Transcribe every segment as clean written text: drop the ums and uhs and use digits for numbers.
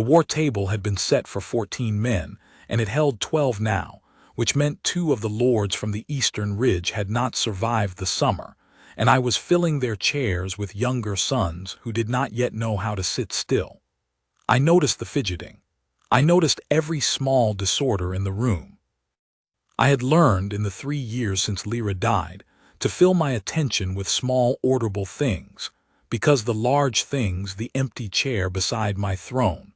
The war table had been set for 14 men, and it held 12 now, which meant 2 of the lords from the eastern ridge had not survived the summer, and I was filling their chairs with younger sons who did not yet know how to sit still. I noticed the fidgeting. I noticed every small disorder in the room. I had learned in the 3 years since Lyra died to fill my attention with small orderable things, because the large things, the empty chair beside my throne,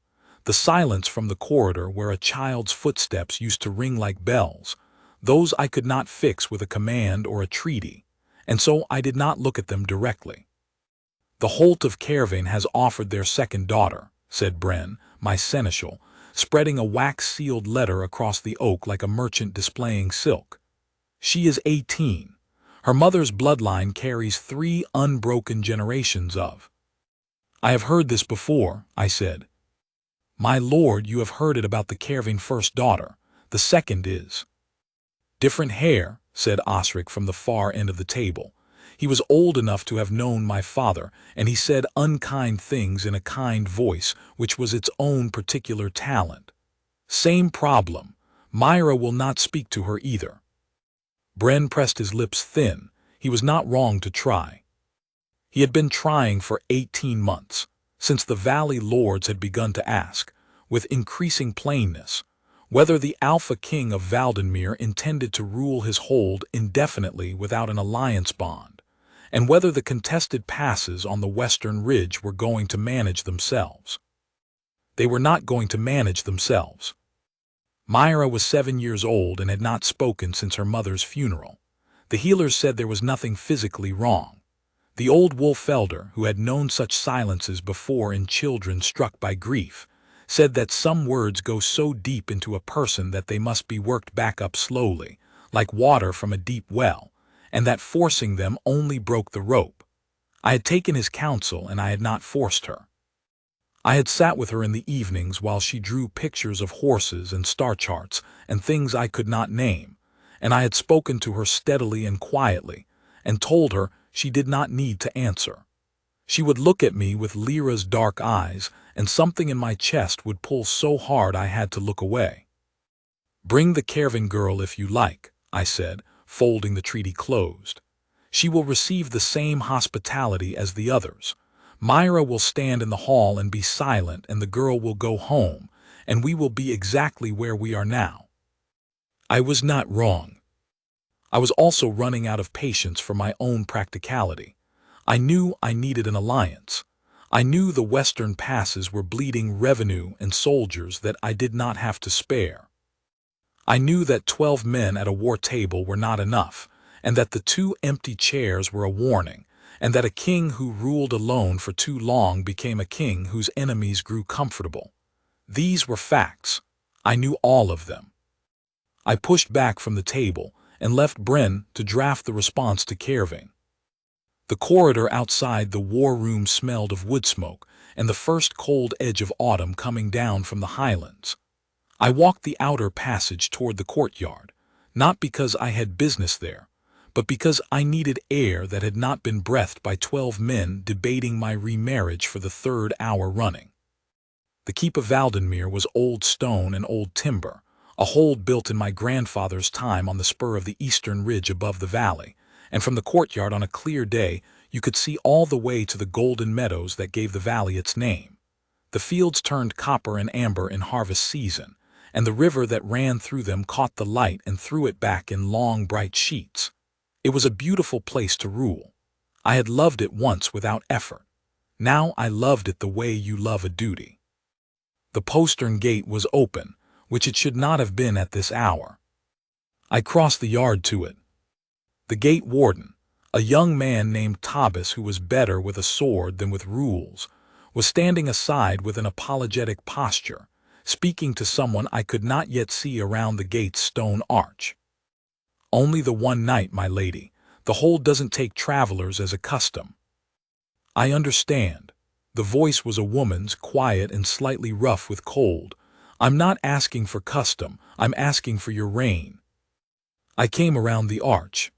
the silence from the corridor where a child's footsteps used to ring like bells, those I could not fix with a command or a treaty, and so I did not look at them directly. "The Holt of Caervain has offered their second daughter," said Bren, my seneschal, spreading a wax-sealed letter across the oak like a merchant displaying silk. "She is 18. Her mother's bloodline carries 3 unbroken generations of—" "I have heard this before," I said. "My lord, you have heard it about the Caervain first daughter. The second is—" "Different hair," said Osric from the far end of the table. He was old enough to have known my father, and he said unkind things in a kind voice, which was its own particular talent. "Same problem. Myra will not speak to her either." Bren pressed his lips thin. He was not wrong to try. He had been trying for 18 months, since the Valley Lords had begun to ask, with increasing plainness, whether the Alpha King of Valdenmere intended to rule his hold indefinitely without an alliance bond, and whether the contested passes on the western ridge were going to manage themselves. They were not going to manage themselves. Myra was 7 years old and had not spoken since her mother's funeral. The healers said there was nothing physically wrong. The old Wolfelder, who had known such silences before in children struck by grief, said that some words go so deep into a person that they must be worked back up slowly, like water from a deep well, and that forcing them only broke the rope. I had taken his counsel, and I had not forced her. I had sat with her in the evenings while she drew pictures of horses and star charts and things I could not name, and I had spoken to her steadily and quietly, and told her she did not need to answer. She would look at me with Lyra's dark eyes, and something in my chest would pull so hard I had to look away. "Bring the Caervain girl if you like," I said, folding the treaty closed. "She will receive the same hospitality as the others. Myra will stand in the hall and be silent, and the girl will go home, and we will be exactly where we are now." I was not wrong. I was also running out of patience for my own practicality. I knew I needed an alliance. I knew the western passes were bleeding revenue and soldiers that I did not have to spare. I knew that 12 men at a war table were not enough, and that the 2 empty chairs were a warning, and that a king who ruled alone for too long became a king whose enemies grew comfortable. These were facts. I knew all of them. I pushed back from the table and left Bren to draft the response to Caervain. The corridor outside the war room smelled of wood smoke and the first cold edge of autumn coming down from the highlands. I walked the outer passage toward the courtyard, not because I had business there, but because I needed air that had not been breathed by 12 men debating my remarriage for the 3rd hour running. The Keep of Valdenmere was old stone and old timber, a hold built in my grandfather's time on the spur of the eastern ridge above the valley, and from the courtyard on a clear day you could see all the way to the golden meadows that gave the valley its name. The fields turned copper and amber in harvest season, and the river that ran through them caught the light and threw it back in long bright sheets. It was a beautiful place to rule. I had loved it once without effort. Now I loved it the way you love a duty. The postern gate was open, which it should not have been at this hour. I crossed the yard to it. The gate warden, a young man named Taubus who was better with a sword than with rules, was standing aside with an apologetic posture, speaking to someone I could not yet see around the gate's stone arch. "Only the one night, my lady. The hold doesn't take travelers as a custom." "I understand." The voice was a woman's, quiet and slightly rough with cold. "I'm not asking for custom, I'm asking for your reign." I came around the arch.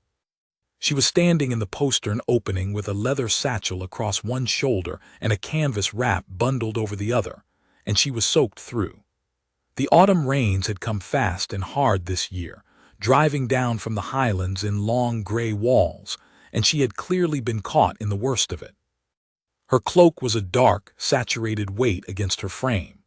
She was standing in the postern opening with a leather satchel across one shoulder and a canvas wrap bundled over the other, and she was soaked through. The autumn rains had come fast and hard this year, driving down from the highlands in long gray walls, and she had clearly been caught in the worst of it. Her cloak was a dark, saturated weight against her frame.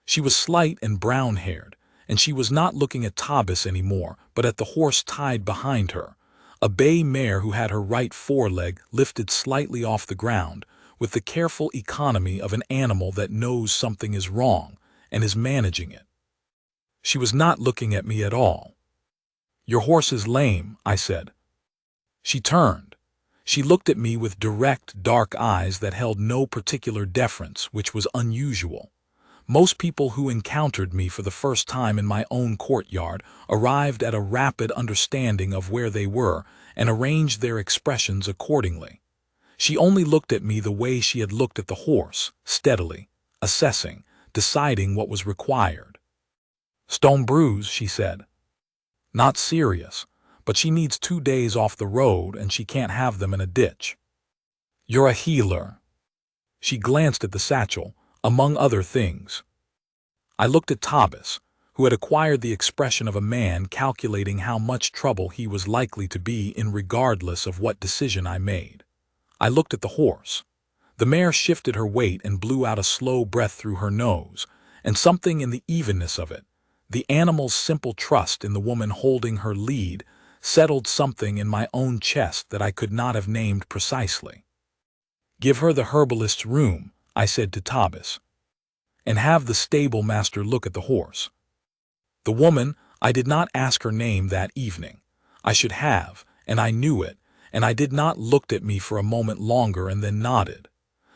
She was slight and brown-haired, and she was not looking at Taubes anymore, but at the horse tied behind her, a bay mare who had her right foreleg lifted slightly off the ground, with the careful economy of an animal that knows something is wrong and is managing it. She was not looking at me at all. "Your horse is lame," I said. She turned. She looked at me with direct, dark eyes that held no particular deference, which was unusual. Most people who encountered me for the first time in my own courtyard arrived at a rapid understanding of where they were and arranged their expressions accordingly. She only looked at me the way she had looked at the horse, steadily, assessing, deciding what was required. "Stone bruise," she said. "Not serious, but she needs 2 days off the road and she can't have them in a ditch." "You're a healer." She glanced at the satchel, among other things. I looked at Taubes, who had acquired the expression of a man calculating how much trouble he was likely to be in regardless of what decision I made. I looked at the horse. The mare shifted her weight and blew out a slow breath through her nose, and something in the evenness of it, the animal's simple trust in the woman holding her lead, settled something in my own chest that I could not have named precisely. "Give her the herbalist's room," I said to Taubes, "and have the stable master look at the horse." The woman, I did not ask her name that evening. I should have, and I knew it, and I did not looked at me for a moment longer and then nodded.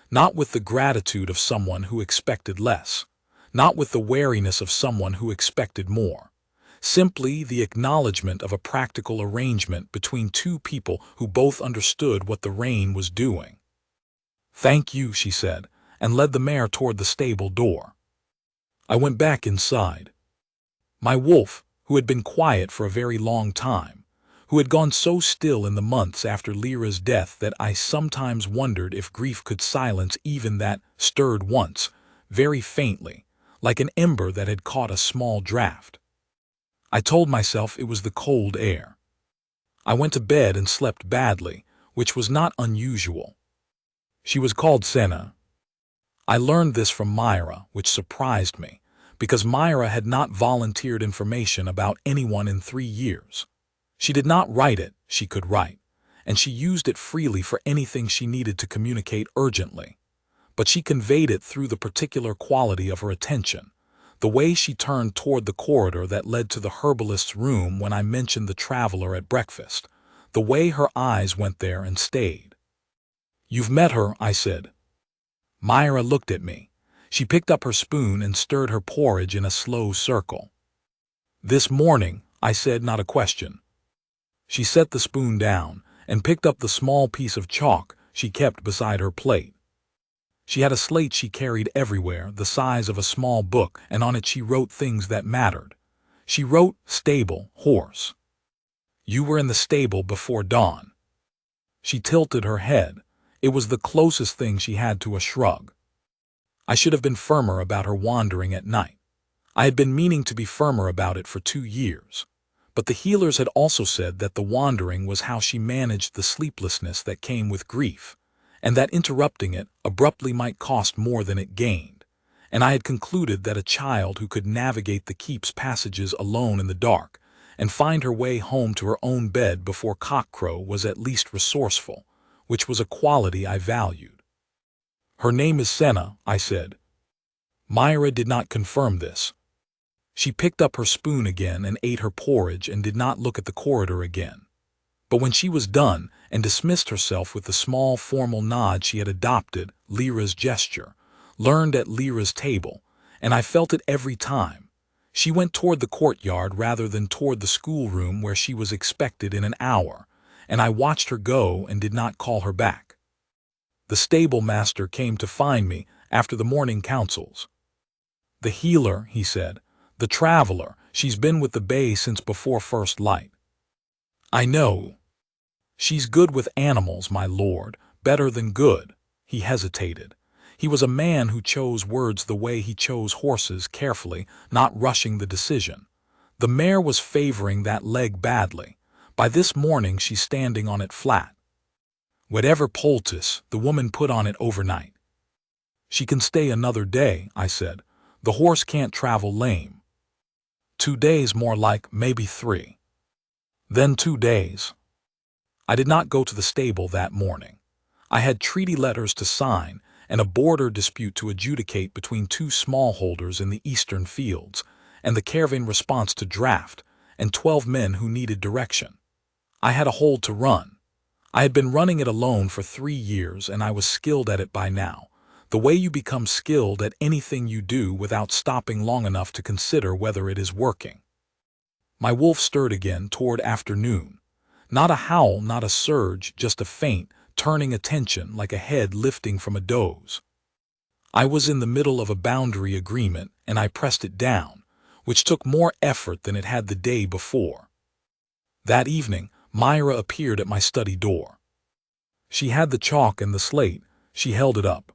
Not with the gratitude of someone who expected less, not with the wariness of someone who expected more. Simply the acknowledgement of a practical arrangement between two people who both understood what the rain was doing. "Thank you," she said, and led the mare toward the stable door. I went back inside. My wolf, who had been quiet for a very long time, who had gone so still in the months after Lyra's death that I sometimes wondered if grief could silence even that, stirred once, very faintly, like an ember that had caught a small draught. I told myself it was the cold air. I went to bed and slept badly, which was not unusual. She was called Senna. I learned this from Myra, which surprised me, because Myra had not volunteered information about anyone in 3 years. She did not write it, she could write, and she used it freely for anything she needed to communicate urgently. But she conveyed it through the particular quality of her attention, the way she turned toward the corridor that led to the herbalist's room when I mentioned the traveler at breakfast, the way her eyes went there and stayed. "You've met her," I said. Myra looked at me. She picked up her spoon and stirred her porridge in a slow circle. "This morning," I said, not a question. She set the spoon down and picked up the small piece of chalk she kept beside her plate. She had a slate she carried everywhere, the size of a small book, and on it she wrote things that mattered. She wrote stable, horse. "You were in the stable before dawn." She tilted her head. It was the closest thing she had to a shrug. I should have been firmer about her wandering at night. I had been meaning to be firmer about it for 2 years. But the healers had also said that the wandering was how she managed the sleeplessness that came with grief, and that interrupting it abruptly might cost more than it gained. And I had concluded that a child who could navigate the keep's passages alone in the dark and find her way home to her own bed before cockcrow was at least resourceful, which was a quality I valued. "Her name is Senna," I said. Myra did not confirm this. She picked up her spoon again and ate her porridge and did not look at the corridor again. But when she was done and dismissed herself with the small formal nod she had adopted, Lyra's gesture, learned at Lyra's table, and I felt it every time, she went toward the courtyard rather than toward the schoolroom where she was expected in an hour, and I watched her go and did not call her back. The stable master came to find me after the morning councils. "The healer," he said. "The traveler, she's been with the bay since before first light." "I know." "She's good with animals, my lord, better than good." He hesitated. He was a man who chose words the way he chose horses, carefully, not rushing the decision. The mare was favoring that leg badly. By this morning she's standing on it flat. Whatever poultice, the woman put on it overnight. She can stay another day, I said. The horse can't travel lame. 2 days more like, maybe 3. Then 2 days. I did not go to the stable that morning. I had treaty letters to sign and a border dispute to adjudicate between 2 smallholders in the eastern fields, and the caravan response to draft, and 12 men who needed direction. I had a hold to run. I had been running it alone for 3 years, and I was skilled at it by now. The way you become skilled at anything you do without stopping long enough to consider whether it is working. My wolf stirred again toward afternoon. Not a howl, not a surge, just a faint, turning attention like a head lifting from a doze. I was in the middle of a boundary agreement, and I pressed it down, which took more effort than it had the day before. That evening, Myra appeared at my study door. She had the chalk and the slate. She held it up.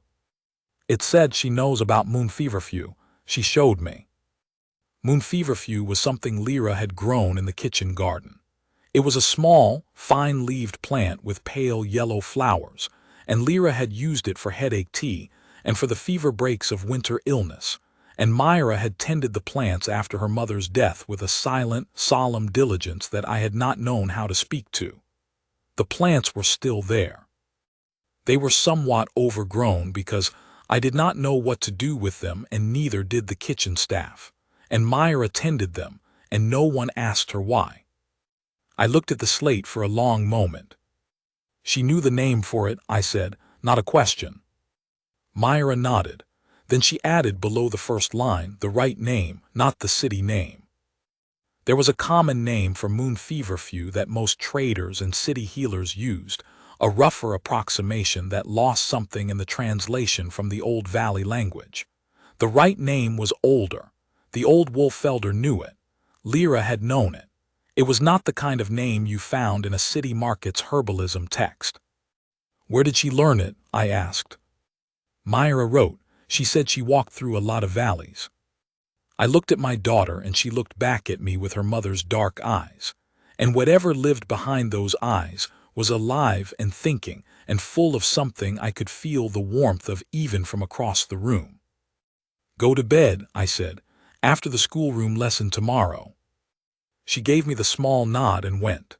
It said she knows about moon feverfew. She showed me. Moon feverfew was something Lyra had grown in the kitchen garden. It was a small, fine-leaved plant with pale yellow flowers, and Lyra had used it for headache tea and for the fever breaks of winter illness, and Myra had tended the plants after her mother's death with a silent, solemn diligence that I had not known how to speak to. The plants were still there. They were somewhat overgrown because I did not know what to do with them, and neither did the kitchen staff, and Myra tended them, and no one asked her why. I looked at the slate for a long moment. She knew the name for it, I said, not a question. Myra nodded. Then she added below the first line the right name, not the city name. There was a common name for moon feverfew that most traders and city healers used, a rougher approximation that lost something in the translation from the Old Valley language. The right name was older. The old Wolfelder knew it. Lyra had known it. It was not the kind of name you found in a city market's herbalism text. Where did she learn it? I asked. Myra wrote. She said she walked through a lot of valleys. I looked at my daughter, and she looked back at me with her mother's dark eyes. And whatever lived behind those eyes was alive and thinking and full of something I could feel the warmth of even from across the room. Go to bed, I said, after the schoolroom lesson tomorrow. She gave me the small nod and went.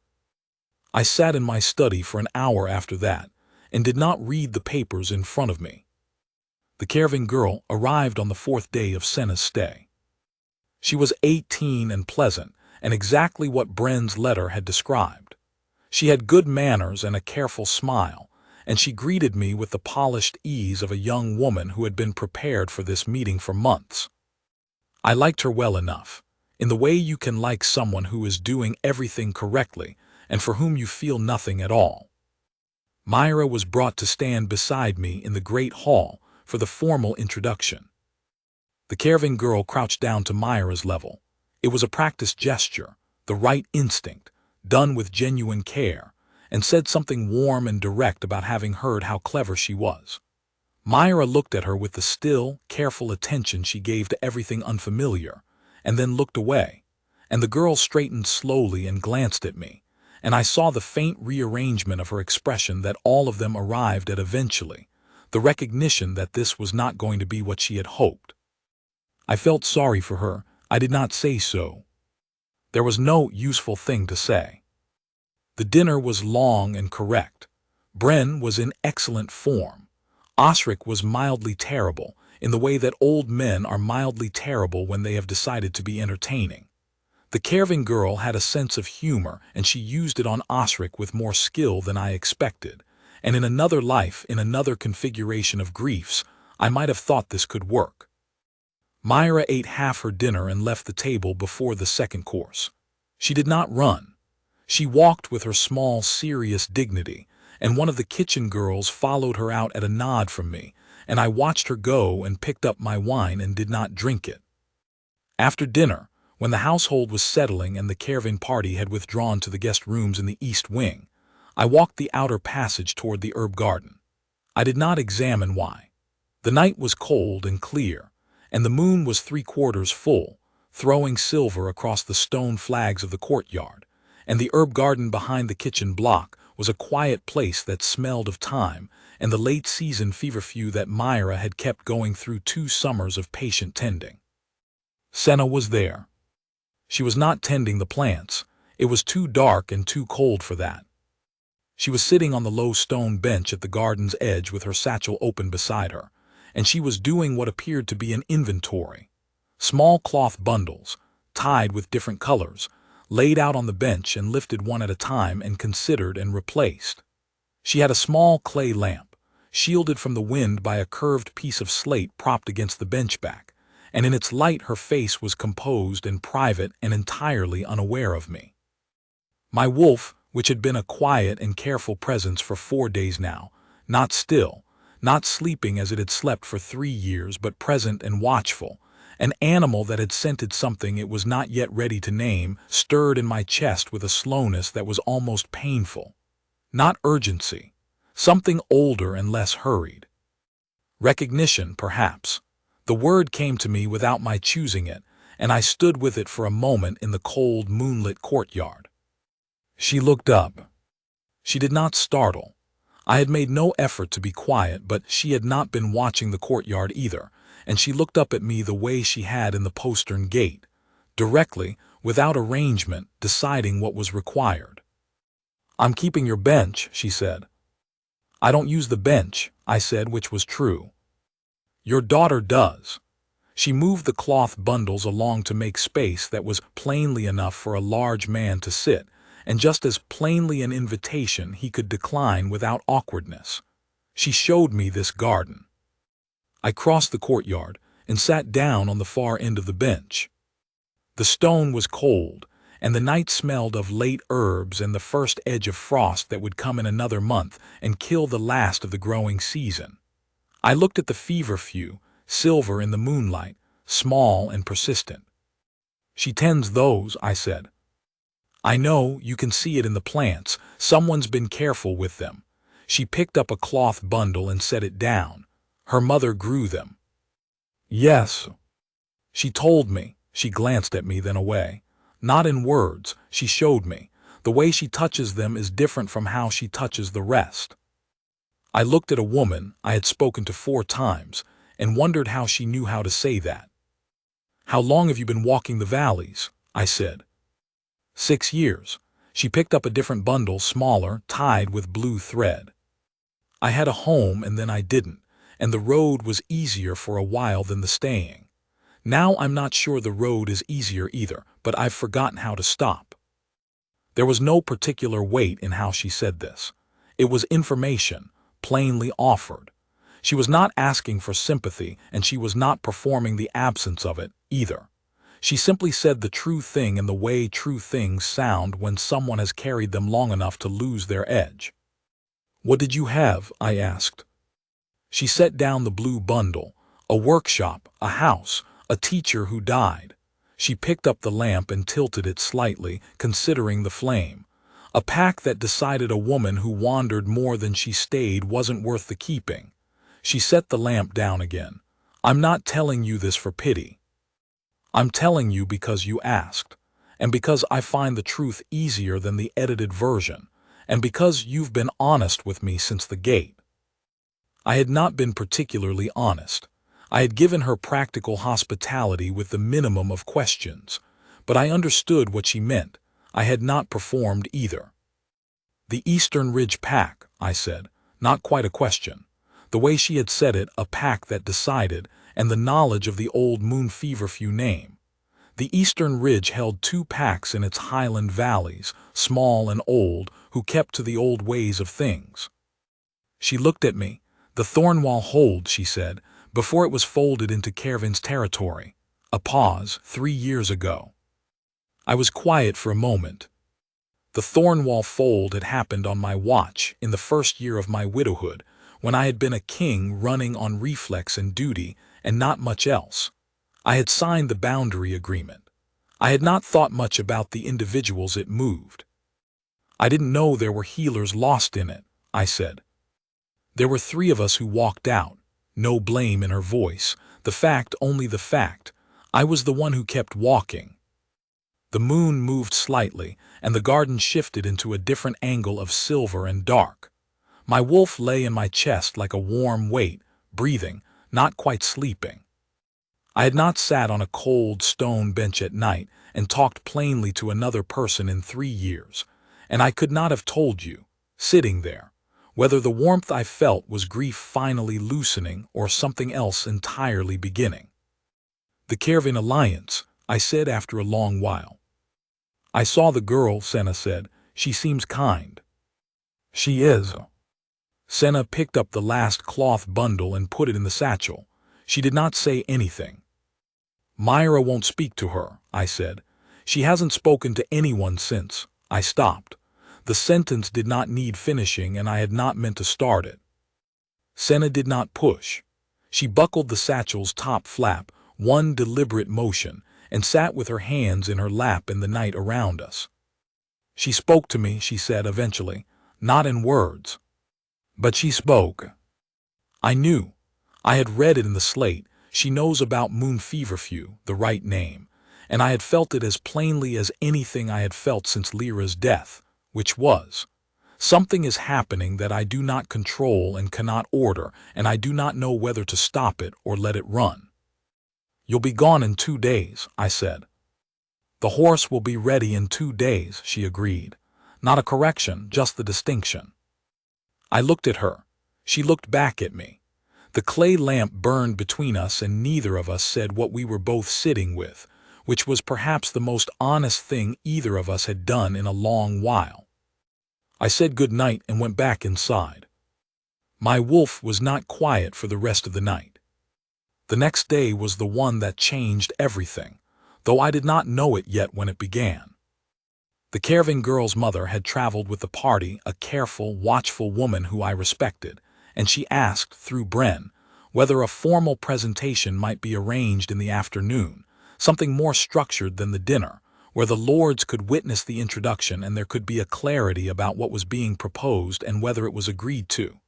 I sat in my study for an hour after that and did not read the papers in front of me. The caravan girl arrived on the 4th day of Senna's stay. She was 18 and pleasant, and exactly what Bren's letter had described. She had good manners and a careful smile, and she greeted me with the polished ease of a young woman who had been prepared for this meeting for months. I liked her well enough, in the way you can like someone who is doing everything correctly and for whom you feel nothing at all. Myra was brought to stand beside me in the great hall for the formal introduction. The caravan girl crouched down to Myra's level. It was a practiced gesture, the right instinct, done with genuine care, and said something warm and direct about having heard how clever she was. Myra looked at her with the still, careful attention she gave to everything unfamiliar, and then looked away, and the girl straightened slowly and glanced at me, and I saw the faint rearrangement of her expression that all of them arrived at eventually, the recognition that this was not going to be what she had hoped. I felt sorry for her. I did not say so. There was no useful thing to say. The dinner was long and correct. Bren was in excellent form. Osric was mildly terrible, in the way that old men are mildly terrible when they have decided to be entertaining. The caravan girl had a sense of humor, and she used it on Osric with more skill than I expected, and in another life, in another configuration of griefs, I might have thought this could work. Myra ate half her dinner and left the table before the second course. She did not run. She walked with her small, serious dignity, and one of the kitchen girls followed her out at a nod from me, and I watched her go and picked up my wine and did not drink it. After dinner, when the household was settling and the caravan party had withdrawn to the guest rooms in the east wing, I walked the outer passage toward the herb garden. I did not examine why. The night was cold and clear, and the moon was 3/4 full, throwing silver across the stone flags of the courtyard, and the herb garden behind the kitchen block was a quiet place that smelled of thyme and the late-season feverfew that Myra had kept going through 2 summers of patient tending. Senna was there. She was not tending the plants. It was too dark and too cold for that. She was sitting on the low stone bench at the garden's edge with her satchel open beside her, and she was doing what appeared to be an inventory. Small cloth bundles, tied with different colors, laid out on the bench and lifted one at a time and considered and replaced. She had a small clay lamp, shielded from the wind by a curved piece of slate propped against the bench back, and in its light her face was composed and private and entirely unaware of me. My wolf, which had been a quiet and careful presence for 4 days now, not still, not sleeping as it had slept for 3 years, but present and watchful, an animal that had scented something it was not yet ready to name, stirred in my chest with a slowness that was almost painful. Not urgency, something older and less hurried. Recognition, perhaps. The word came to me without my choosing it, and I stood with it for a moment in the cold, moonlit courtyard. She looked up. She did not startle. I had made no effort to be quiet, but she had not been watching the courtyard either, and she looked up at me the way she had in the postern gate, directly, without arrangement, deciding what was required. "I'm keeping your bench," she said. "I don't use the bench," I said, which was true. "Your daughter does." She moved the cloth bundles along to make space that was plainly enough for a large man to sit, and just as plainly an invitation he could decline without awkwardness. She showed me this garden. I crossed the courtyard and sat down on the far end of the bench. The stone was cold, and the night smelled of late herbs and the first edge of frost that would come in another month and kill the last of the growing season. I looked at the feverfew, silver in the moonlight, small and persistent. "She tends those," I said. "I know, you can see it in the plants. Someone's been careful with them." She picked up a cloth bundle and set it down. "Her mother grew them." "Yes." She told me. She glanced at me, then away. Not in words, she showed me. The way she touches them is different from how she touches the rest. I looked at a woman I had spoken to 4 times and wondered how she knew how to say that. "How long have you been walking the valleys?" I said. 6 years. She picked up a different bundle, smaller, tied with blue thread. "I had a home and then I didn't, and the road was easier for a while than the staying. Now I'm not sure the road is easier either, but I've forgotten how to stop." There was no particular weight in how she said this. It was information, plainly offered. She was not asking for sympathy, and she was not performing the absence of it either. She simply said the true thing in the way true things sound when someone has carried them long enough to lose their edge. "What did you have?" I asked. She set down the blue bundle. "A workshop, a house, a teacher who died." She picked up the lamp and tilted it slightly, considering the flame. "A pack that decided a woman who wandered more than she stayed wasn't worth the keeping." She set the lamp down again. "I'm not telling you this for pity. I'm telling you because you asked, and because I find the truth easier than the edited version, and because you've been honest with me since the gate." I had not been particularly honest. I had given her practical hospitality with the minimum of questions, but I understood what she meant. I had not performed either. "The Eastern Ridge pack," I said, not quite a question. The way she had said it, a pack that decided, and the knowledge of the old moon feverfew name. The Eastern Ridge held 2 packs in its highland valleys, small and old, who kept to the old ways of things. She looked at me. "The Thornwall hold," she said, "before it was folded into Cairn's territory." A pause. 3 years ago. I was quiet for a moment. The Thornwall fold had happened on my watch in the first year of my widowhood, when I had been a king running on reflex and duty and not much else. I had signed the boundary agreement. I had not thought much about the individuals it moved. "I didn't know there were healers lost in it," I said. "There were 3 of us who walked out. no blame in her voice. The fact, only the fact. I was the one who kept walking. The moon moved slightly, and the garden shifted into a different angle of silver and dark. My wolf lay in my chest like a warm weight, breathing, not quite sleeping. I had not sat on a cold stone bench at night and talked plainly to another person in 3 years, and I could not have told you, sitting there, whether the warmth I felt was grief finally loosening or something else entirely beginning. "The Caravan Alliance," I said after a long while. "I saw the girl," Senna said. "She seems kind." "She is." Senna picked up the last cloth bundle and put it in the satchel. She did not say anything. "Myra won't speak to her," I said. "She hasn't spoken to anyone since." I stopped. The sentence did not need finishing, and I had not meant to start it. Senna did not push. She buckled the satchel's top flap, one deliberate motion, and sat with her hands in her lap in the night around us. "She spoke to me," she said eventually, "not in words. But she spoke. I knew. I had read it in the slate. She knows about moon feverfew, the right name, and I had felt it as plainly as anything I had felt since Lyra's death, which was, something is happening that I do not control and cannot order, and I do not know whether to stop it or let it run. "You'll be gone in 2 days," I said. "The horse will be ready in 2 days," she agreed. Not a correction, just the distinction. I looked at her. She looked back at me. The clay lamp burned between us, and neither of us said what we were both sitting with, which was perhaps the most honest thing either of us had done in a long while. I said good night and went back inside. My wolf was not quiet for the rest of the night. The next day was the one that changed everything, though I did not know it yet when it began. The Caravan girl's mother had traveled with the party, a careful, watchful woman who I respected, and she asked, through Bren, whether a formal presentation might be arranged in the afternoon, something more structured than the dinner, where the lords could witness the introduction and there could be a clarity about what was being proposed and whether it was agreed to.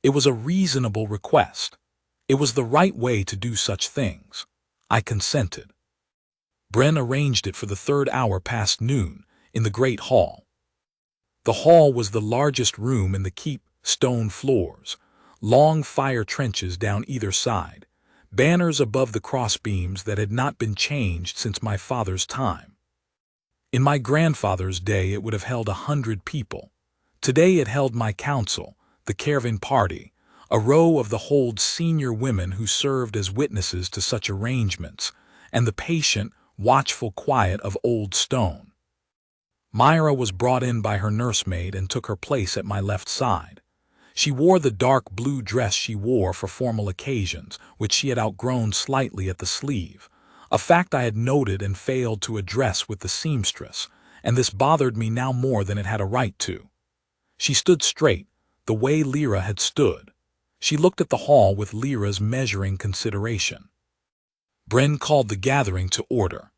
It was a reasonable request. It was the right way to do such things. I consented. Bren arranged it for the 3rd hour past noon, in the great hall. The hall was the largest room in the keep, stone floors, long fire trenches down either side, banners above the crossbeams that had not been changed since my father's time. In my grandfather's day it would have held 100 people. Today it held my council, the Caravan party, a row of the Hold's senior women who served as witnesses to such arrangements, and the patient, watchful quiet of Old Stone. Myra was brought in by her nursemaid and took her place at my left side. She wore the dark blue dress she wore for formal occasions, which she had outgrown slightly at the sleeve, a fact I had noted and failed to address with the seamstress, and this bothered me now more than it had a right to. She stood straight, the way Lyra had stood. She looked at the hall with Lyra's measuring consideration. Bren called the gathering to order.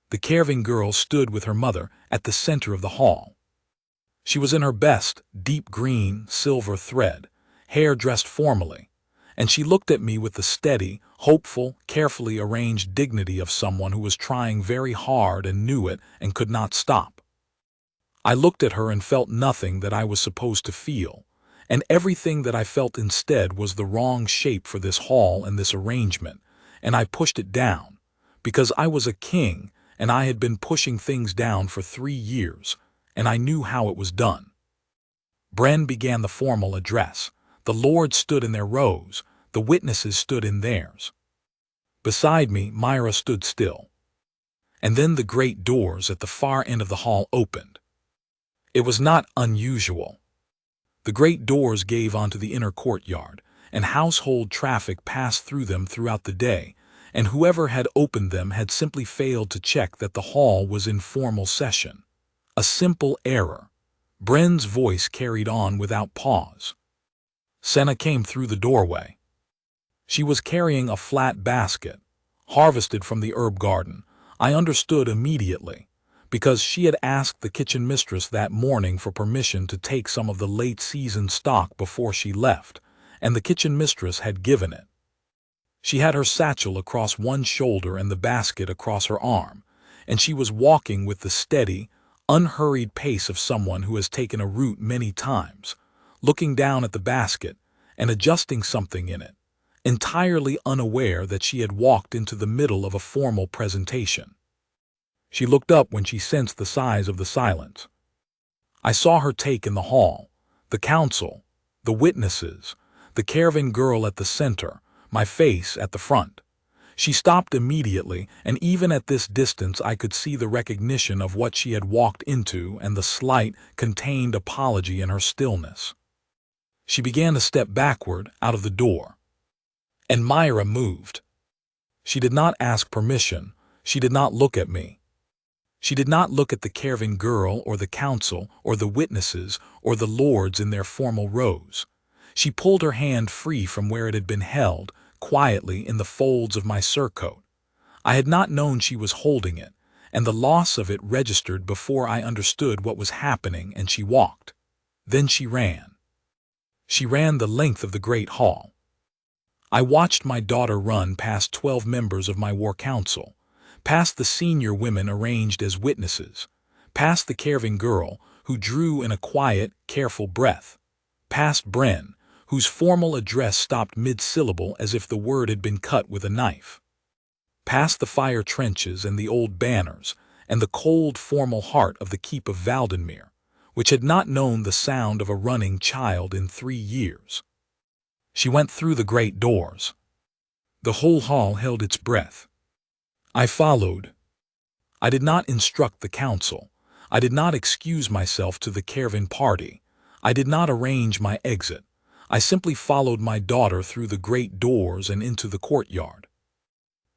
The Caravan girl stood with her mother at the center of the hall. She was in her best, deep green, silver thread, hair dressed formally, and she looked at me with the steady, hopeful, carefully arranged dignity of someone who was trying very hard and knew it and could not stop. I looked at her and felt nothing that I was supposed to feel, and everything that I felt instead was the wrong shape for this hall and this arrangement, and I pushed it down, because I was a king and I had been pushing things down for 3 years, and I knew how it was done. Bren began the formal address. The lords stood in their rows, the witnesses stood in theirs. Beside me, Myra stood still. And then the great doors at the far end of the hall opened. It was not unusual. The great doors gave onto the inner courtyard, and household traffic passed through them throughout the day, and whoever had opened them had simply failed to check that the hall was in formal session. A simple error. Bren's voice carried on without pause. Senna came through the doorway. She was carrying a flat basket, harvested from the herb garden. I understood immediately, because she had asked the kitchen mistress that morning for permission to take some of the late-season stock before she left, and the kitchen mistress had given it. She had her satchel across one shoulder and the basket across her arm, and she was walking with the steady, unhurried pace of someone who has taken a route many times, looking down at the basket and adjusting something in it, entirely unaware that she had walked into the middle of a formal presentation. She looked up when she sensed the size of the silence. I saw her take in the hall, the council, the witnesses, the caravan girl at the center, my face at the front. She stopped immediately, and even at this distance I could see the recognition of what she had walked into and the slight, contained apology in her stillness. She began to step backward out of the door. And Myra moved. She did not ask permission. She did not look at me. She did not look at the caravan girl or the council or the witnesses or the lords in their formal rows. She pulled her hand free from where it had been held, quietly in the folds of my surcoat. I had not known she was holding it, and the loss of it registered before I understood what was happening, and she walked. Then she ran. She ran the length of the great hall. I watched my daughter run past 12 members of my war council, past the senior women arranged as witnesses, past the caravan girl, who drew in a quiet, careful breath, past Bren, whose formal address stopped mid-syllable as if the word had been cut with a knife, past the fire trenches and the old banners, and the cold, formal heart of the keep of Valdenmere, which had not known the sound of a running child in 3 years. She went through the great doors. The whole hall held its breath. I followed. I did not instruct the council. I did not excuse myself to the caravan party. I did not arrange my exit. I simply followed my daughter through the great doors and into the courtyard.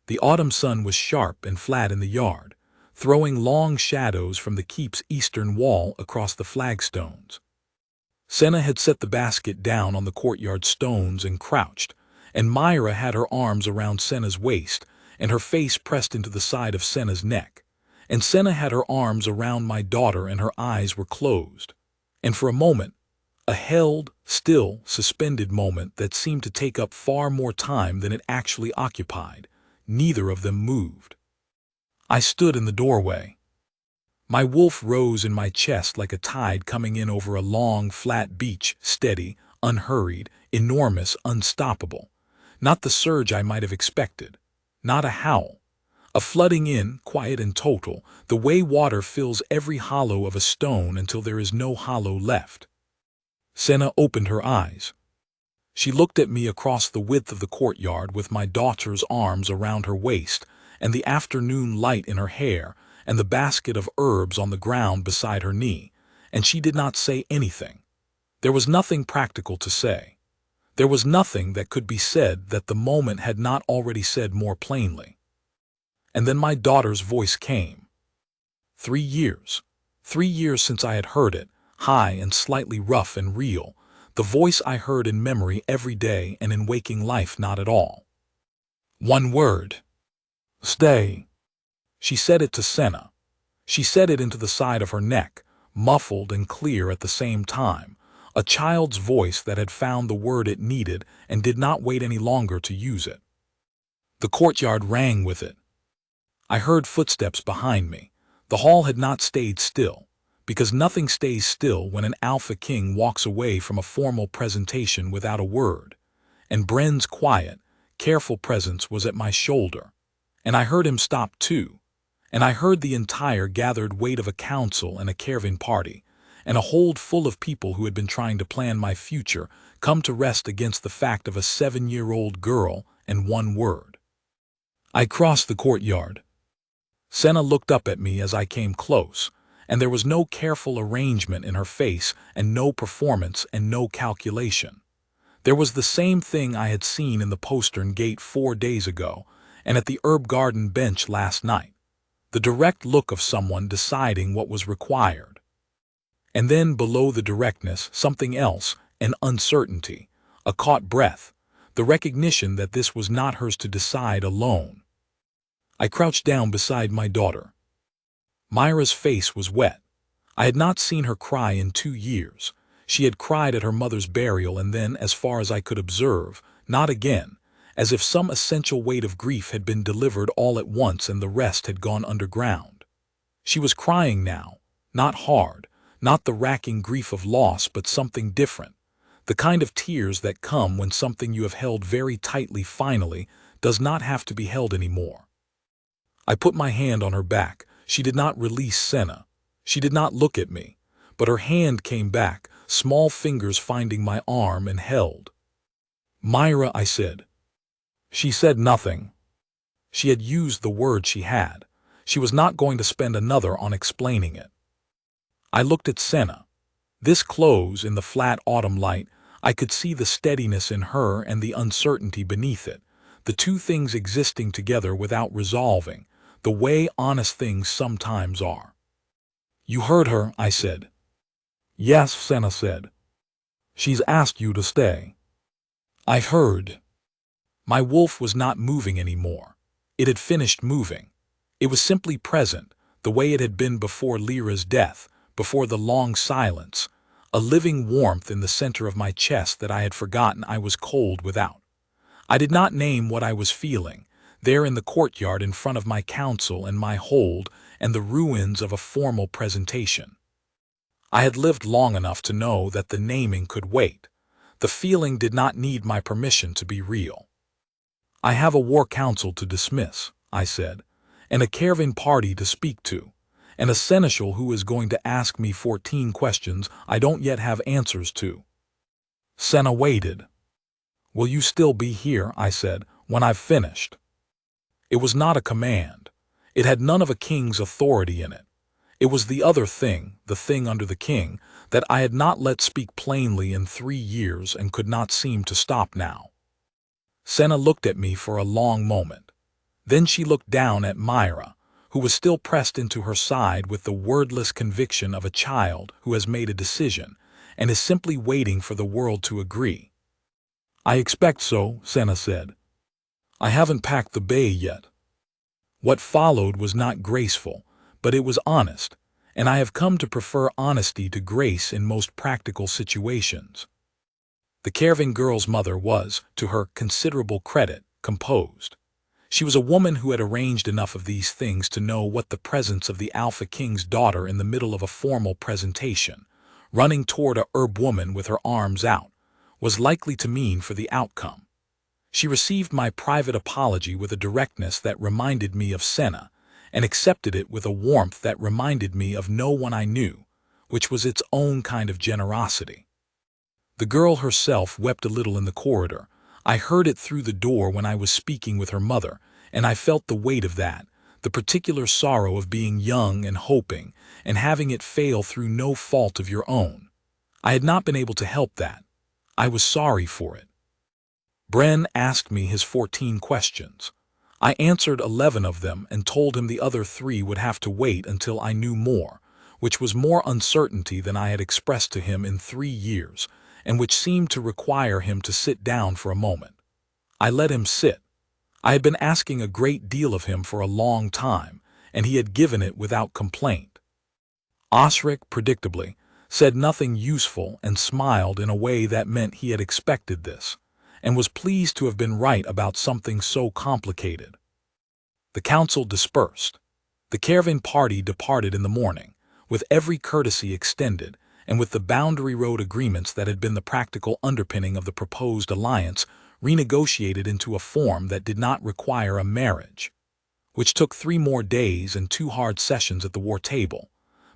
The autumn sun was sharp and flat in the yard, throwing long shadows from the keep's eastern wall across the flagstones. Senna had set the basket down on the courtyard stones and crouched, and Myra had her arms around Senna's waist and her face pressed into the side of Senna's neck, and Senna had her arms around my daughter and her eyes were closed. And for a moment, a held, still, suspended moment that seemed to take up far more time than it actually occupied, neither of them moved. I stood in the doorway. My wolf rose in my chest like a tide coming in over a long, flat beach, steady, unhurried, enormous, unstoppable. Not the surge I might have expected. Not a howl. A flooding in, quiet and total, the way water fills every hollow of a stone until there is no hollow left. Senna opened her eyes. She looked at me across the width of the courtyard with my daughter's arms around her waist and the afternoon light in her hair and the basket of herbs on the ground beside her knee, and she did not say anything. There was nothing practical to say. There was nothing that could be said that the moment had not already said more plainly. And then my daughter's voice came. 3 years. 3 years since I had heard it, high and slightly rough and real, the voice I heard in memory every day and in waking life not at all. One word. Stay. She said it to Senna. She said it into the side of her neck, muffled and clear at the same time, a child's voice that had found the word it needed and did not wait any longer to use it. The courtyard rang with it. I heard footsteps behind me. The hall had not stayed still, because nothing stays still when an alpha king walks away from a formal presentation without a word, and Bren's quiet, careful presence was at my shoulder, and I heard him stop too, and I heard the entire gathered weight of a council and a caravan party, and a hold full of people who had been trying to plan my future come to rest against the fact of a 7-year-old girl and one word. I crossed the courtyard. Senna looked up at me as I came close, and there was no careful arrangement in her face and no performance and no calculation. There was the same thing I had seen in the postern gate 4 days ago and at the herb garden bench last night, the direct look of someone deciding what was required. And then below the directness, something else, an uncertainty, a caught breath, the recognition that this was not hers to decide alone. I crouched down beside my daughter. Myra's face was wet. I had not seen her cry in 2 years. She had cried at her mother's burial and then, as far as I could observe, not again, as if some essential weight of grief had been delivered all at once and the rest had gone underground. She was crying now, not hard, not the racking grief of loss, but something different, the kind of tears that come when something you have held very tightly finally does not have to be held anymore. I put my hand on her back. She did not release Senna. She did not look at me, but her hand came back, small fingers finding my arm and held. "Myra," I said. She said nothing. She had used the word she had. She was not going to spend another on explaining it. I looked at Senna. This close, in the flat autumn light, I could see the steadiness in her and the uncertainty beneath it, the two things existing together without resolving, the way honest things sometimes are. "You heard her," I said. "Yes," Senna said. "She's asked you to stay." I heard. My wolf was not moving anymore. It had finished moving. It was simply present, the way it had been before Lyra's death, before the long silence, a living warmth in the center of my chest that I had forgotten I was cold without. I did not name what I was feeling, there in the courtyard in front of my council and my hold and the ruins of a formal presentation. I had lived long enough to know that the naming could wait. The feeling did not need my permission to be real. "I have a war council to dismiss," I said, "and a caravan party to speak to, and a seneschal who is going to ask me 14 questions I don't yet have answers to." Senna waited. "Will you still be here," I said, "when I've finished?" It was not a command. It had none of a king's authority in it. It was the other thing, the thing under the king, that I had not let speak plainly in 3 years and could not seem to stop now. Senna looked at me for a long moment. Then she looked down at Myra, who was still pressed into her side with the wordless conviction of a child who has made a decision and is simply waiting for the world to agree. "I expect so," Senna said. "I haven't packed the bay yet." What followed was not graceful, but it was honest, and I have come to prefer honesty to grace in most practical situations. The caravan girl's mother was, to her considerable credit, composed. She was a woman who had arranged enough of these things to know what the presence of the Alpha King's daughter in the middle of a formal presentation, running toward a herb woman with her arms out, was likely to mean for the outcome. She received my private apology with a directness that reminded me of Senna, and accepted it with a warmth that reminded me of no one I knew, which was its own kind of generosity. The girl herself wept a little in the corridor. I heard it through the door when I was speaking with her mother, and I felt the weight of that, the particular sorrow of being young and hoping, and having it fail through no fault of your own. I had not been able to help that. I was sorry for it. Bren asked me his 14 questions. I answered 11 of them and told him the other 3 would have to wait until I knew more, which was more uncertainty than I had expressed to him in 3 years, and which seemed to require him to sit down for a moment. I let him sit. I had been asking a great deal of him for a long time, and he had given it without complaint. Osric, predictably, said nothing useful and smiled in a way that meant he had expected this, and was pleased to have been right about something so complicated. The council dispersed. The caravan party departed in the morning, with every courtesy extended, and with the boundary road agreements that had been the practical underpinning of the proposed alliance renegotiated into a form that did not require a marriage, which took 3 more days and 2 hard sessions at the war table.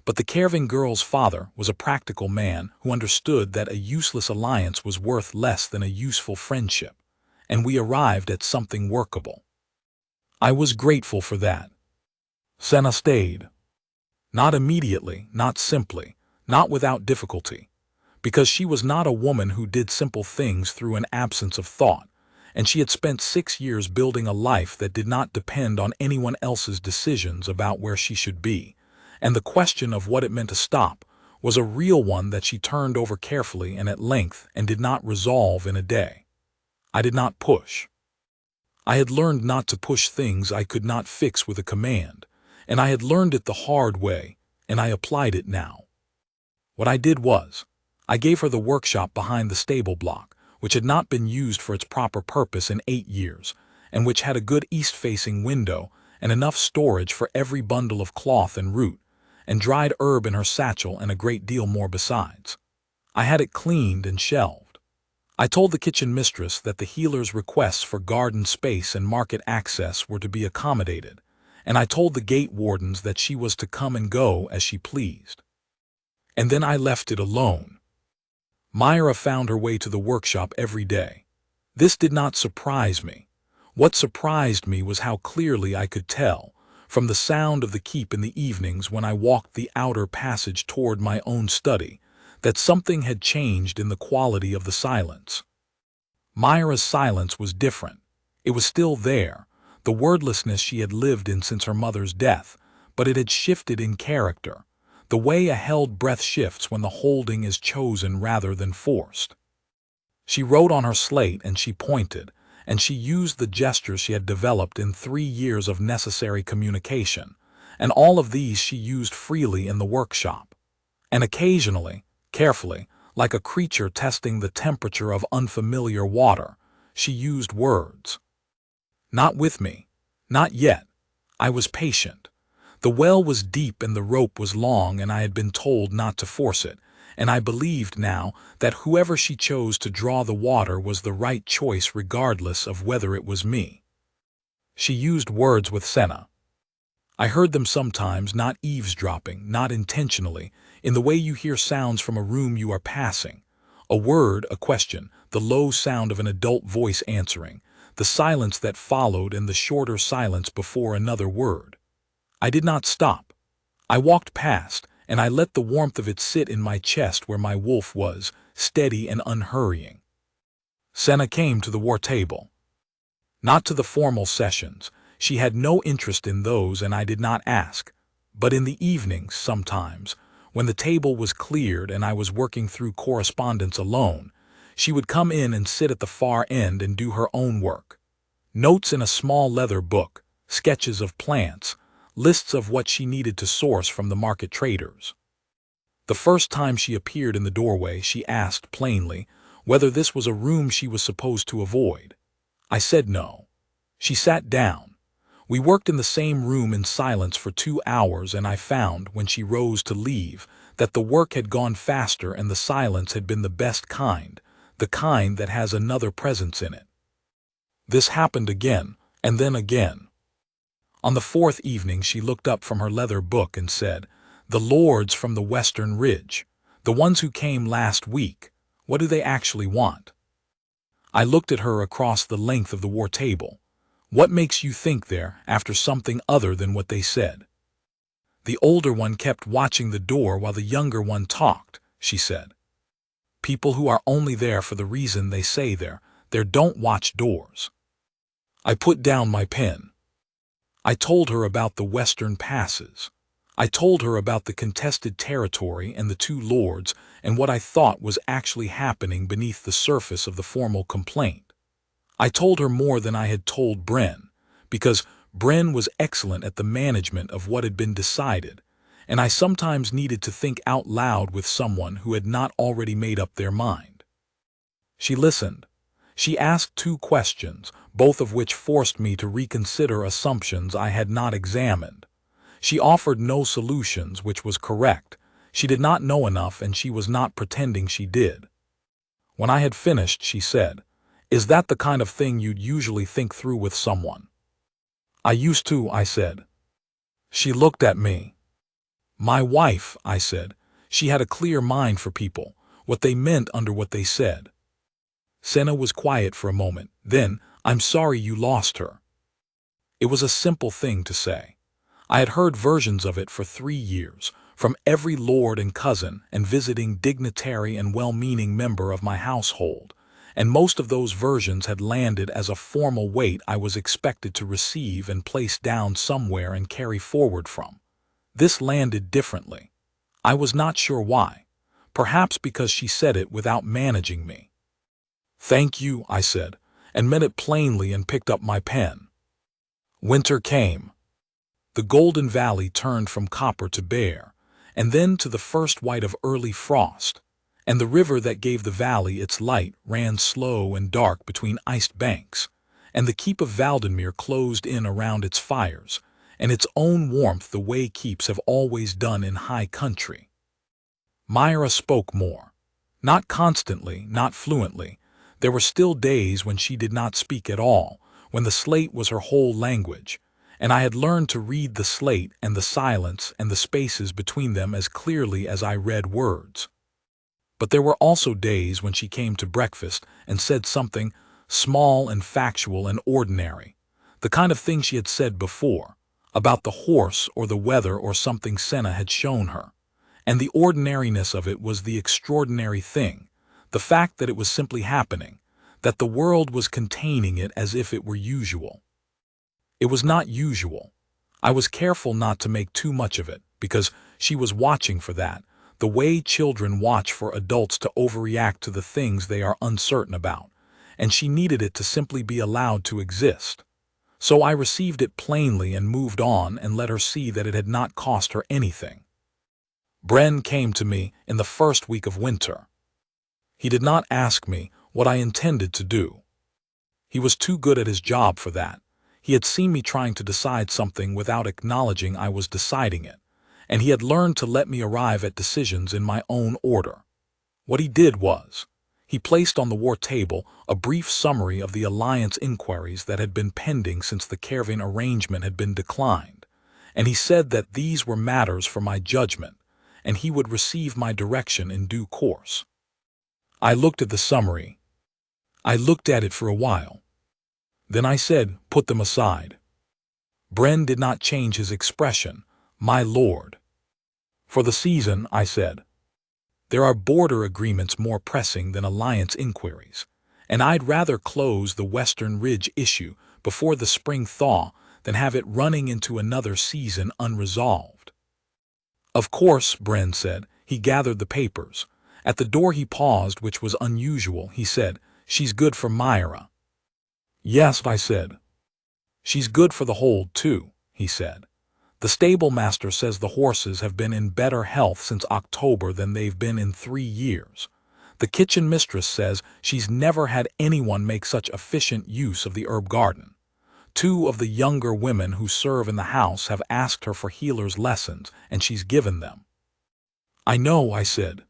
But the caravan girl's father was a practical man who understood that a useless alliance was worth less than a useful friendship, and we arrived at something workable. I was grateful for that. Senna stayed. Not immediately, not simply, not without difficulty, because she was not a woman who did simple things through an absence of thought, and she had spent 6 years building a life that did not depend on anyone else's decisions about where she should be, and the question of what it meant to stop was a real one that she turned over carefully and at length and did not resolve in a day. I did not push. I had learned not to push things I could not fix with a command, and I had learned it the hard way, and I applied it now. What I did was, I gave her the workshop behind the stable block, which had not been used for its proper purpose in 8 years, and which had a good east-facing window and enough storage for every bundle of cloth and root, and dried herb in her satchel and a great deal more besides. I had it cleaned and shelved. I told the kitchen mistress that the healer's requests for garden space and market access were to be accommodated, and I told the gate wardens that she was to come and go as she pleased. And then I left it alone. Myra found her way to the workshop every day. This did not surprise me. What surprised me was how clearly I could tell, from the sound of the keep in the evenings when I walked the outer passage toward my own study, that something had changed in the quality of the silence. Myra's silence was different. It was still there, the wordlessness she had lived in since her mother's death, but it had shifted in character, the way a held breath shifts when the holding is chosen rather than forced. She wrote on her slate and she pointed, and she used the gestures she had developed in 3 years of necessary communication, and all of these she used freely in the workshop. And occasionally, carefully, like a creature testing the temperature of unfamiliar water, she used words. Not with me. Not yet. I was patient. The well was deep and the rope was long, and I had been told not to force it, and I believed now that whoever she chose to draw the water was the right choice regardless of whether it was me. She used words with Senna. I heard them sometimes, not eavesdropping, not intentionally, in the way you hear sounds from a room you are passing. A word, a question, the low sound of an adult voice answering, the silence that followed and the shorter silence before another word. I did not stop. I walked past, and I let the warmth of it sit in my chest where my wolf was, steady and unhurrying. Senna came to the war table. Not to the formal sessions. She had no interest in those, and I did not ask. But in the evenings, sometimes, when the table was cleared and I was working through correspondence alone, she would come in and sit at the far end and do her own work. Notes in a small leather book, sketches of plants, lists of what she needed to source from the market traders. The first time she appeared in the doorway, she asked plainly whether this was a room she was supposed to avoid. I said no. She sat down. We worked in the same room in silence for 2 hours, and I found, when she rose to leave, that the work had gone faster and the silence had been the best kind, the kind that has another presence in it. This happened again, and then again. On the 4th evening she looked up from her leather book and said, "The lords from the Western Ridge, the ones who came last week, what do they actually want?" I looked at her across the length of the war table. What makes you think they're after something other than what they said? The older one kept watching the door while the younger one talked, she said. People who are only there for the reason they say they're there don't watch doors. I put down my pen. I told her about the western passes. I told her about the contested territory and the 2 lords and what I thought was actually happening beneath the surface of the formal complaint. I told her more than I had told Bren, because Bren was excellent at the management of what had been decided, and I sometimes needed to think out loud with someone who had not already made up their mind. She listened. She asked 2 questions, both of which forced me to reconsider assumptions I had not examined. She offered no solutions, which was correct. She did not know enough, and she was not pretending she did. When I had finished, she said, "Is that the kind of thing you'd usually think through with someone?" "I used to," I said. She looked at me. "My wife," I said. She had a clear mind for people, what they meant under what they said. Senna was quiet for a moment. Then, "I'm sorry you lost her." It was a simple thing to say. I had heard versions of it for 3 years, from every lord and cousin and visiting dignitary and well-meaning member of my household, and most of those versions had landed as a formal weight I was expected to receive and place down somewhere and carry forward from. This landed differently. I was not sure why. Perhaps because she said it without managing me. "Thank you," I said, and meant it plainly, and picked up my pen. Winter came. The Golden Valley turned from copper to bare, and then to the first white of early frost, and the river that gave the valley its light ran slow and dark between iced banks, and the keep of Valdenmere closed in around its fires, and its own warmth the way keeps have always done in high country. Myra spoke more. Not constantly, not fluently. There were still days when she did not speak at all, when the slate was her whole language, and I had learned to read the slate and the silence and the spaces between them as clearly as I read words. But there were also days when she came to breakfast and said something small and factual and ordinary, the kind of thing she had said before, about the horse or the weather or something Senna had shown her. And the ordinariness of it was the extraordinary thing, the fact that it was simply happening, that the world was containing it as if it were usual. It was not usual. I was careful not to make too much of it, because she was watching for that, the way children watch for adults to overreact to the things they are uncertain about, and she needed it to simply be allowed to exist. So I received it plainly and moved on and let her see that it had not cost her anything. Bren came to me in the first week of winter. He did not ask me what I intended to do. He was too good at his job for that. He had seen me trying to decide something without acknowledging I was deciding it, and he had learned to let me arrive at decisions in my own order. What he did was, he placed on the war table a brief summary of the alliance inquiries that had been pending since the Kervin arrangement had been declined, and he said that these were matters for my judgment, and he would receive my direction in due course. I looked at the summary. I looked at it for a while. Then I said, "Put them aside." Bren did not change his expression. "My lord." "For the season," I said. "There are border agreements more pressing than alliance inquiries, and I'd rather close the Western Ridge issue before the spring thaw than have it running into another season unresolved." "Of course," Bren said. He gathered the papers. At the door he paused, which was unusual. He said, "She's good for Myra." "Yes," I said. "She's good for the hold, too," he said. "The stable master says the horses have been in better health since October than they've been in 3 years. The kitchen mistress says she's never had anyone make such efficient use of the herb garden. 2 of the younger women who serve in the house have asked her for healer's lessons, and she's given them." "I know," I said.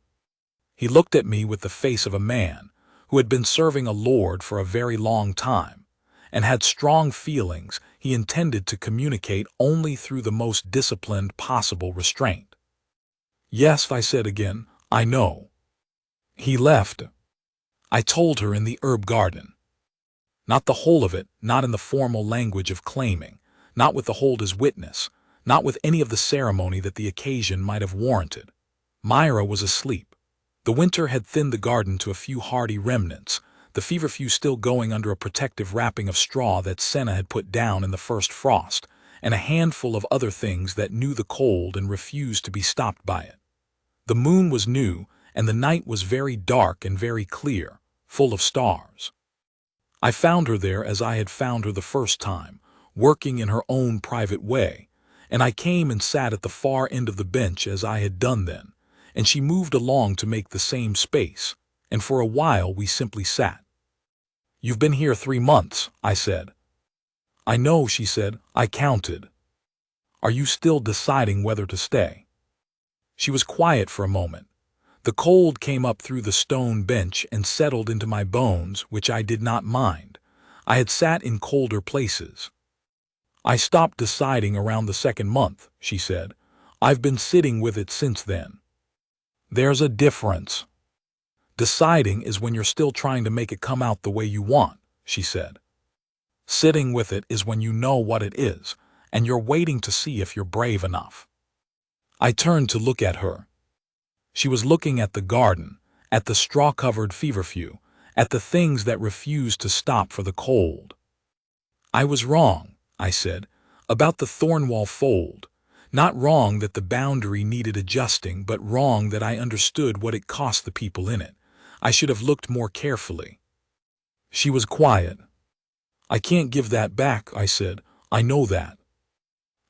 He looked at me with the face of a man who had been serving a lord for a very long time, and had strong feelings he intended to communicate only through the most disciplined possible restraint. "Yes," I said again, "I know." He left. I told her in the herb garden. Not the whole of it, not in the formal language of claiming, not with the hold as witness, not with any of the ceremony that the occasion might have warranted. Myra was asleep. The winter had thinned the garden to a few hardy remnants, the feverfew still going under a protective wrapping of straw that Senna had put down in the first frost, and a handful of other things that knew the cold and refused to be stopped by it. The moon was new, and the night was very dark and very clear, full of stars. I found her there as I had found her the first time, working in her own private way, and I came and sat at the far end of the bench as I had done then, and she moved along to make the same space, and for a while we simply sat. "You've been here 3 months, I said. "I know," she said. "I counted." "Are you still deciding whether to stay?" She was quiet for a moment. The cold came up through the stone bench and settled into my bones, which I did not mind. I had sat in colder places. "I stopped deciding around the 2nd month, she said. "I've been sitting with it since then." "There's a difference. Deciding is when you're still trying to make it come out the way you want," she said. "Sitting with it is when you know what it is, and you're waiting to see if you're brave enough." I turned to look at her. She was looking at the garden, at the straw-covered feverfew, at the things that refused to stop for the cold. "I was wrong," I said, "about the Thornwall fold. Not wrong that the boundary needed adjusting, but wrong that I understood what it cost the people in it. I should have looked more carefully." She was quiet. "I can't give that back," I said. "I know that."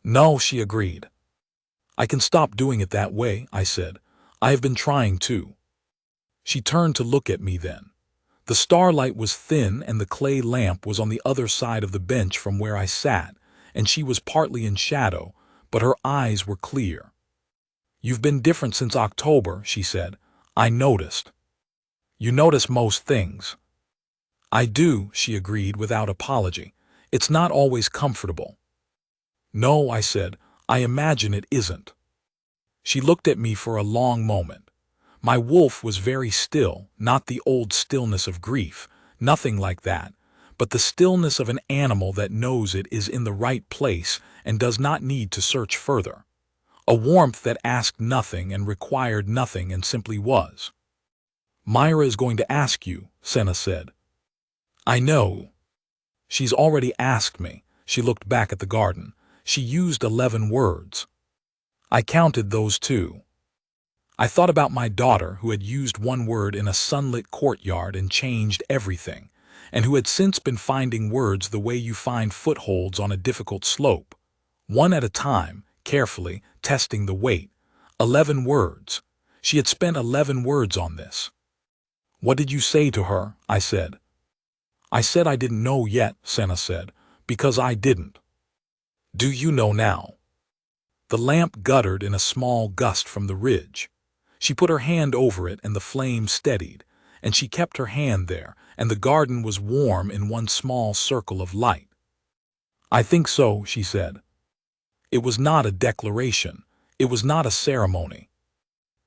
"No," she agreed. "I can stop doing it that way," I said. "I have been trying to." She turned to look at me then. The starlight was thin and the clay lamp was on the other side of the bench from where I sat, and she was partly in shadow, but her eyes were clear. "You've been different since October," she said. "I noticed." "You notice most things." "I do," she agreed without apology. "It's not always comfortable." "No," I said. "I imagine it isn't." She looked at me for a long moment. My wolf was very still, not the old stillness of grief, nothing like that, but the stillness of an animal that knows it is in the right place and does not need to search further. A warmth that asked nothing and required nothing and simply was. "Myra is going to ask you," Senna said. "I know. She's already asked me." She looked back at the garden. "She used 11 words. I counted those too. I thought about my daughter who had used one word in a sunlit courtyard and changed everything, and who had since been finding words the way you find footholds on a difficult slope, one at a time, carefully, testing the weight. 11 words. She had spent 11 words on this. "What did you say to her?" I said. "I said I didn't know yet," Senna said, "because I didn't." "Do you know now?" The lamp guttered in a small gust from the ridge. She put her hand over it and the flame steadied, and she kept her hand there, and the garden was warm in one small circle of light. "I think so," she said. It was not a declaration. It was not a ceremony.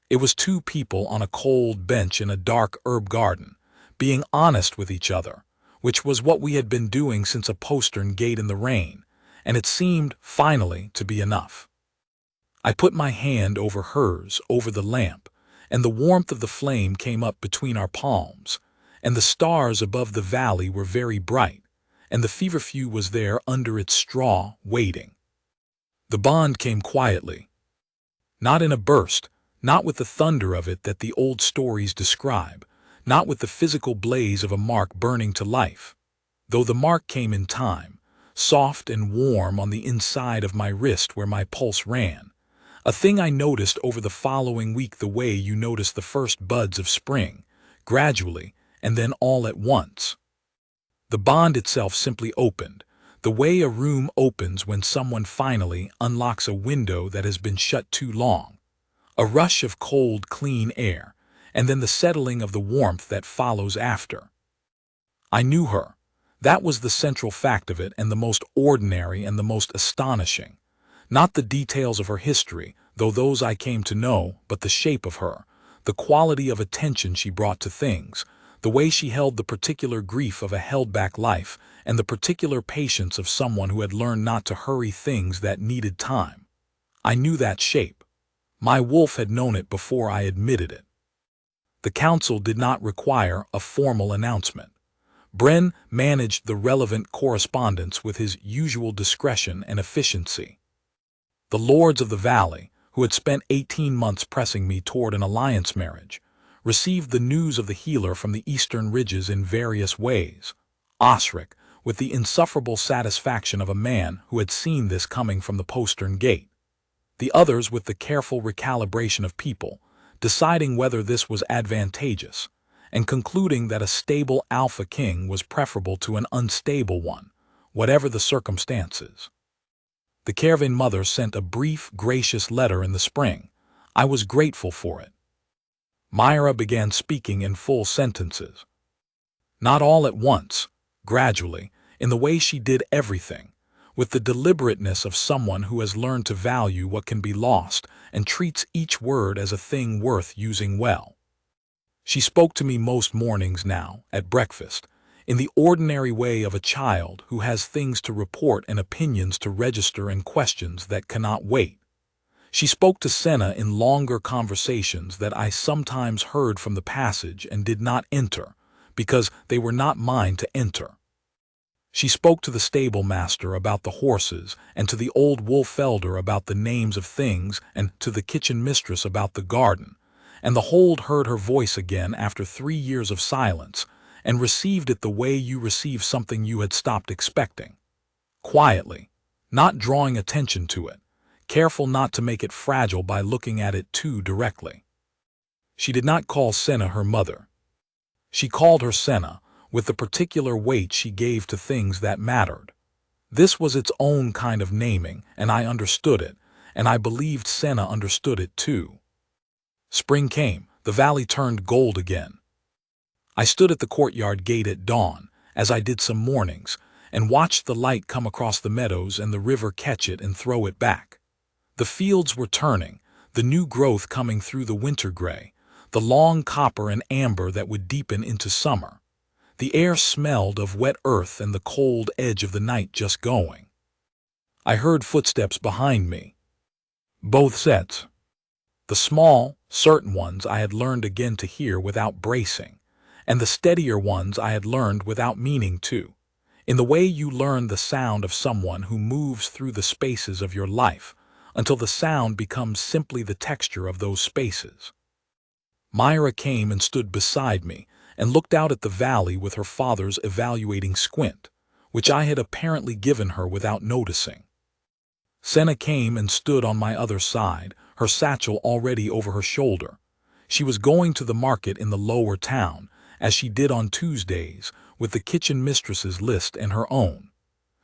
It was two people on a cold bench in a dark herb garden, being honest with each other, which was what we had been doing since a postern gate in the rain, and it seemed, finally, to be enough. I put my hand over hers, over the lamp, and the warmth of the flame came up between our palms, and the stars above the valley were very bright, and the feverfew was there under its straw, waiting. The bond came quietly. Not in a burst, not with the thunder of it that the old stories describe, not with the physical blaze of a mark burning to life, though the mark came in time, soft and warm on the inside of my wrist where my pulse ran, a thing I noticed over the following week the way you notice the first buds of spring, gradually, and then all at once. The bond itself simply opened, the way a room opens when someone finally unlocks a window that has been shut too long. A rush of cold, clean air, and then the settling of the warmth that follows after. I knew her. That was the central fact of it, and the most ordinary and the most astonishing. Not the details of her history, though those I came to know, but the shape of her, the quality of attention she brought to things, the way she held the particular grief of a held-back life, and the particular patience of someone who had learned not to hurry things that needed time. I knew that shape. My wolf had known it before I admitted it. The council did not require a formal announcement. Bren managed the relevant correspondence with his usual discretion and efficiency. The lords of the valley, who had spent 18 months pressing me toward an alliance marriage, received the news of the healer from the eastern ridges in various ways. Osric, with the insufferable satisfaction of a man who had seen this coming from the postern gate. The others with the careful recalibration of people, deciding whether this was advantageous, and concluding that a stable alpha king was preferable to an unstable one, whatever the circumstances. The caravan mother sent a brief, gracious letter in the spring. I was grateful for it. Myra began speaking in full sentences. Not all at once, gradually, in the way she did everything, with the deliberateness of someone who has learned to value what can be lost and treats each word as a thing worth using well. She spoke to me most mornings now, at breakfast, in the ordinary way of a child who has things to report and opinions to register and questions that cannot wait. She spoke to Senna in longer conversations that I sometimes heard from the passage and did not enter, because they were not mine to enter. She spoke to the stable master about the horses, and to the old Wolfelder about the names of things, and to the kitchen mistress about the garden, and the hold heard her voice again after 3 years of silence, and received it the way you receive something you had stopped expecting. Quietly, not drawing attention to it, careful not to make it fragile by looking at it too directly. She did not call Senna her mother. She called her Senna, with the particular weight she gave to things that mattered. This was its own kind of naming, and I understood it, and I believed Senna understood it too. Spring came, the valley turned gold again. I stood at the courtyard gate at dawn, as I did some mornings, and watched the light come across the meadows and the river catch it and throw it back. The fields were turning, the new growth coming through the winter gray, the long copper and amber that would deepen into summer. The air smelled of wet earth and the cold edge of the night just going. I heard footsteps behind me. Both sets. The small, certain ones I had learned again to hear without bracing, and the steadier ones I had learned without meaning to, in the way you learn the sound of someone who moves through the spaces of your life until the sound becomes simply the texture of those spaces. Myra came and stood beside me and looked out at the valley with her father's evaluating squint, which I had apparently given her without noticing. Senna came and stood on my other side, her satchel already over her shoulder. She was going to the market in the lower town, as she did on Tuesdays, with the kitchen mistress's list and her own.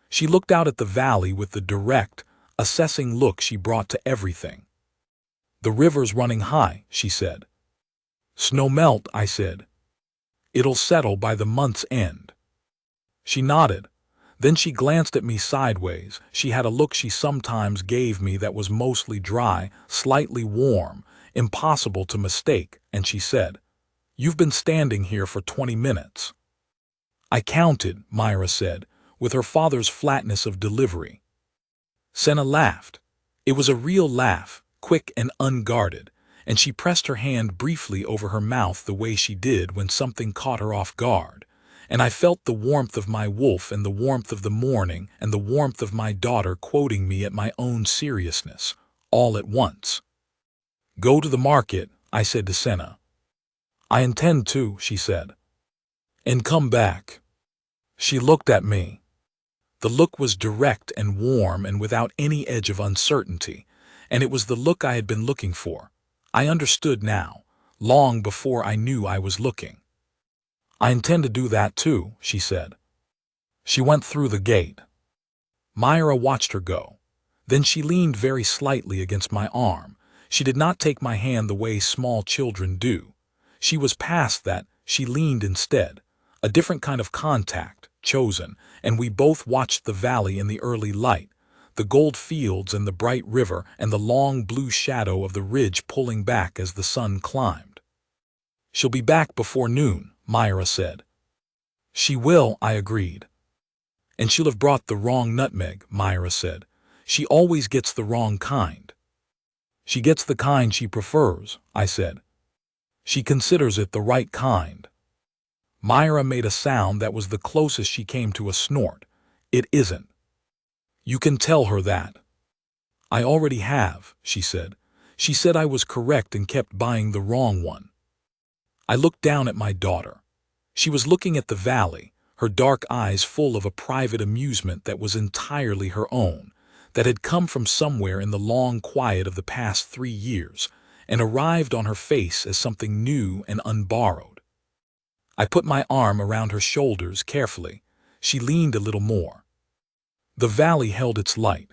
She looked out at the valley with the direct, assessing look she brought to everything. "The river's running high," she said. "Snow melt," I said. "It'll settle by the month's end." She nodded. Then she glanced at me sideways. She had a look she sometimes gave me that was mostly dry, slightly warm, impossible to mistake, and she said, "You've been standing here for 20 minutes." "I counted," Myra said, with her father's flatness of delivery. Senna laughed. It was a real laugh, quick and unguarded, and she pressed her hand briefly over her mouth the way she did when something caught her off guard, and I felt the warmth of my wolf and the warmth of the morning and the warmth of my daughter quoting me at my own seriousness, all at once. "Go to the market," I said to Senna. "I intend to," she said. "And come back." She looked at me. The look was direct and warm and without any edge of uncertainty, and it was the look I had been looking for. I understood now, long before I knew I was looking. "I intend to do that too," she said. She went through the gate. Myra watched her go. Then she leaned very slightly against my arm. She did not take my hand the way small children do. She was past that, she leaned instead. A different kind of contact, chosen, and we both watched the valley in the early light, the gold fields and the bright river and the long blue shadow of the ridge pulling back as the sun climbed. "She'll be back before noon," Myra said. "She will," I agreed. "And she'll have brought the wrong nutmeg," Myra said. "She always gets the wrong kind." "She gets the kind she prefers," I said. "She considers it the right kind." Myra made a sound that was the closest she came to a snort. "It isn't." "You can tell her that." "I already have," she said. "She said I was correct and kept buying the wrong one." I looked down at my daughter. She was looking at the valley, her dark eyes full of a private amusement that was entirely her own, that had come from somewhere in the long quiet of the past 3 years, and arrived on her face as something new and unborrowed. I put my arm around her shoulders carefully. She leaned a little more. The valley held its light.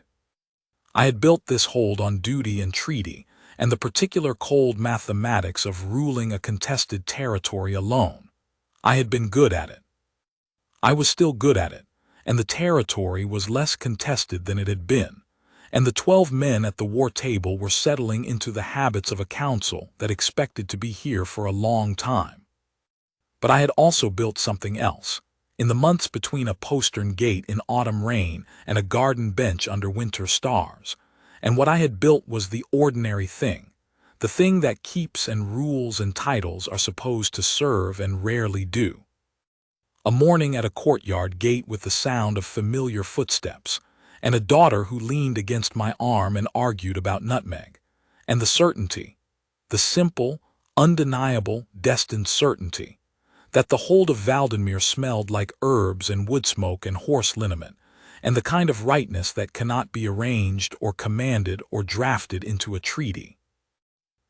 I had built this hold on duty and treaty, and the particular cold mathematics of ruling a contested territory alone. I had been good at it. I was still good at it, and the territory was less contested than it had been, and the 12 men at the war table were settling into the habits of a council that expected to be here for a long time. But I had also built something else. In the months between a postern gate in autumn rain and a garden bench under winter stars, and what I had built was the ordinary thing, the thing that keeps and rules and titles are supposed to serve and rarely do. A morning at a courtyard gate with the sound of familiar footsteps, and a daughter who leaned against my arm and argued about nutmeg, and the certainty, the simple, undeniable, destined certainty, that the hold of Valdenmere smelled like herbs and wood smoke and horse liniment, and the kind of rightness that cannot be arranged or commanded or drafted into a treaty.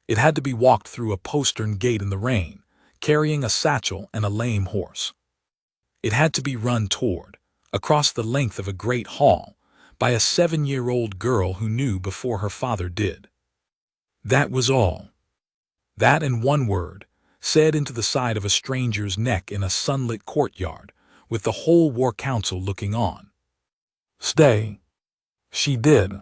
It had to be walked through a postern gate in the rain, carrying a satchel and a lame horse. It had to be run toward, across the length of a great hall, by a 7-year-old girl who knew before her father did. That was all. That and one word, said into the side of a stranger's neck in a sunlit courtyard, with the whole war council looking on. Stay. She did.